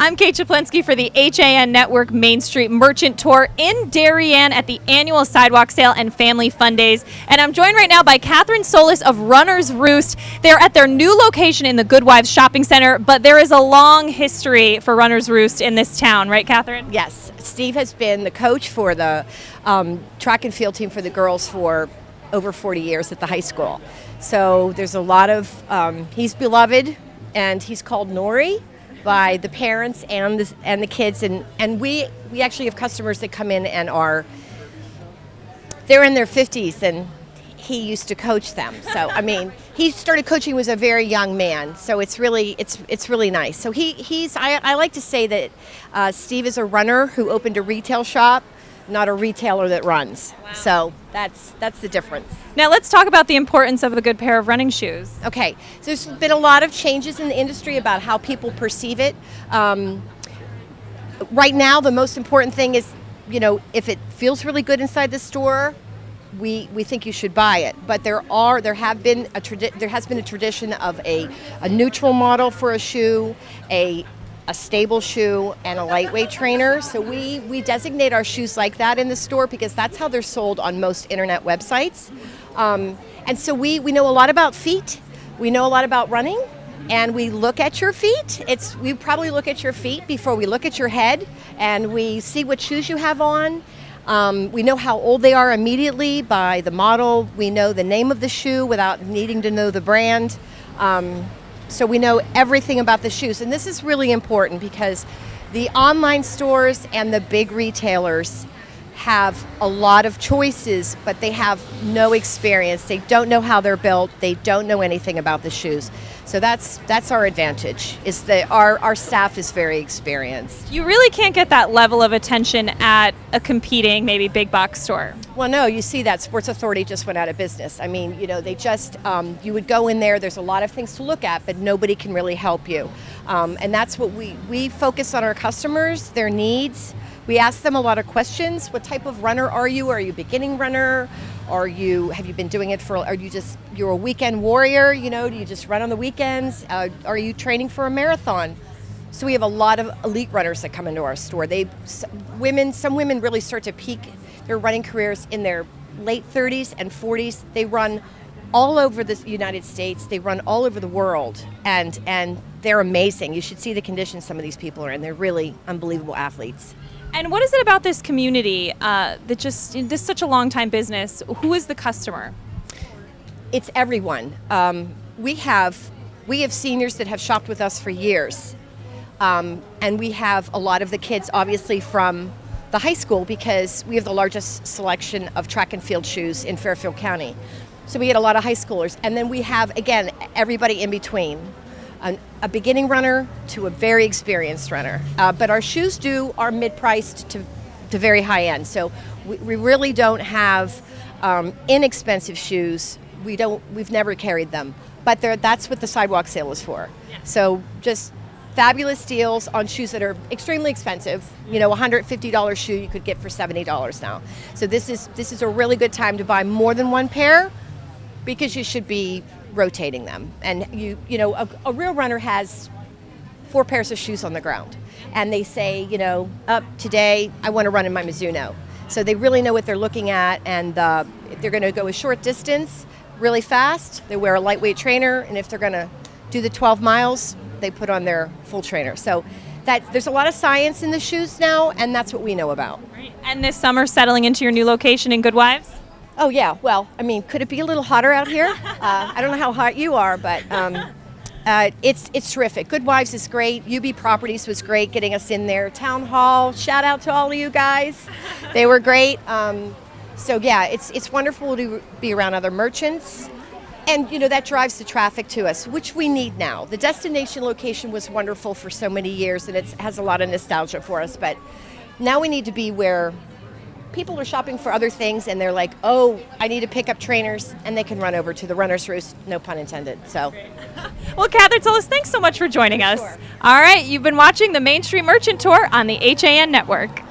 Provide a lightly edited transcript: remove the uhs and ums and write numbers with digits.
I'm Kate Chaplinsky for the HAN Network Main Street Merchant Tour in Darien at the annual Sidewalk Sale and Family Fun Days. And I'm joined right now by Catherine Solus of Runner's Roost. They're at their new location in the Good Wives Shopping Center, but there is a long history for Runner's Roost in this town, right, Catherine? Yes. Steve has been the coach for the track and field team for the girls for over 40 years at the high school. So there's a lot of, he's beloved, and he's called Nori by the parents and the kids, and we actually have customers that come in and they're in their 50s, and he used to coach them. So I mean, he started coaching when he was a very young man, so it's really nice. So I like to say that Steve is a runner who opened a retail shop, not a retailer that runs. Wow. So that's the difference. Now let's talk about the importance of a good pair of running shoes. Okay, so there's been a lot of changes in the industry about how people perceive it. Right now, the most important thing is, if it feels really good inside the store, we think you should buy it. But there has been a tradition of a neutral model for a shoe, a stable shoe, and a lightweight trainer. So we designate our shoes like that in the store because that's how they're sold on most internet websites. And so we know a lot about feet, we know a lot about running, and we look at your feet. We probably look at your feet before we look at your head, and we see what shoes you have on. We know how old they are immediately by the model. We know the name of the shoe without needing to know the brand. So we know everything about the shoes. And this is really important because the online stores and the big retailers have a lot of choices, but they have no experience. They don't know how they're built. They don't know anything about the shoes. So that's our advantage, is that our staff is very experienced. You really can't get that level of attention at a competing, maybe big box store. Well, no, you see that Sports Authority just went out of business. I mean, they just, you would go in there, there's a lot of things to look at, but nobody can really help you. And that's what we focus on our customers, their needs. We ask them a lot of questions. What type of runner are you? Are you a beginning runner? Have you been doing it you're a weekend warrior? Do you just run on the weekends? Are you training for a marathon? So we have a lot of elite runners that come into our store. Some women really start to peak their running careers in their late 30s and 40s. They run all over the United States. They run all over the world, and they're amazing. You should see the conditions some of these people are in. They're really unbelievable athletes. And what is it about this community this is such a long time business? Who is the customer? It's everyone. We have seniors that have shopped with us for years. And we have a lot of the kids, obviously, from the high school, because we have the largest selection of track and field shoes in Fairfield County. So we get a lot of high schoolers. And then we have, again, everybody in between. A beginning runner to a very experienced runner. But our shoes are mid-priced to very high end. So we really don't have inexpensive shoes. We've never carried them. But that's what the sidewalk sale is for. Yeah. So just fabulous deals on shoes that are extremely expensive. $150 shoe you could get for $70 now. So this is a really good time to buy more than one pair, because you should be rotating them. And a real runner has 4 pairs of shoes on the ground, and they say, today I want to run in my Mizuno. So they really know what they're looking at, and if they're going to go a short distance really fast, they wear a lightweight trainer, and if they're going to do the 12 miles, they put on their full trainer. So there's a lot of science in the shoes now, and that's what we know about. Right. And this summer, settling into your new location in Good Wives? Oh yeah, well, I mean, could it be a little hotter out here? I don't know how hot you are, but it's terrific. Good Wives is great. UB Properties was great getting us in there. Town Hall, shout out to all of you guys. They were great. So yeah, it's wonderful to be around other merchants. And that drives the traffic to us, which we need now. The destination location was wonderful for so many years, and it has a lot of nostalgia for us, but now we need to be where people are shopping for other things, and they're like, oh, I need to pick up trainers, and they can run over to the Runner's Roost, no pun intended. So, well, Catherine Solus, thanks so much for joining us. Sure. All right, you've been watching the Main Street Merchant Tour on the HAN Network.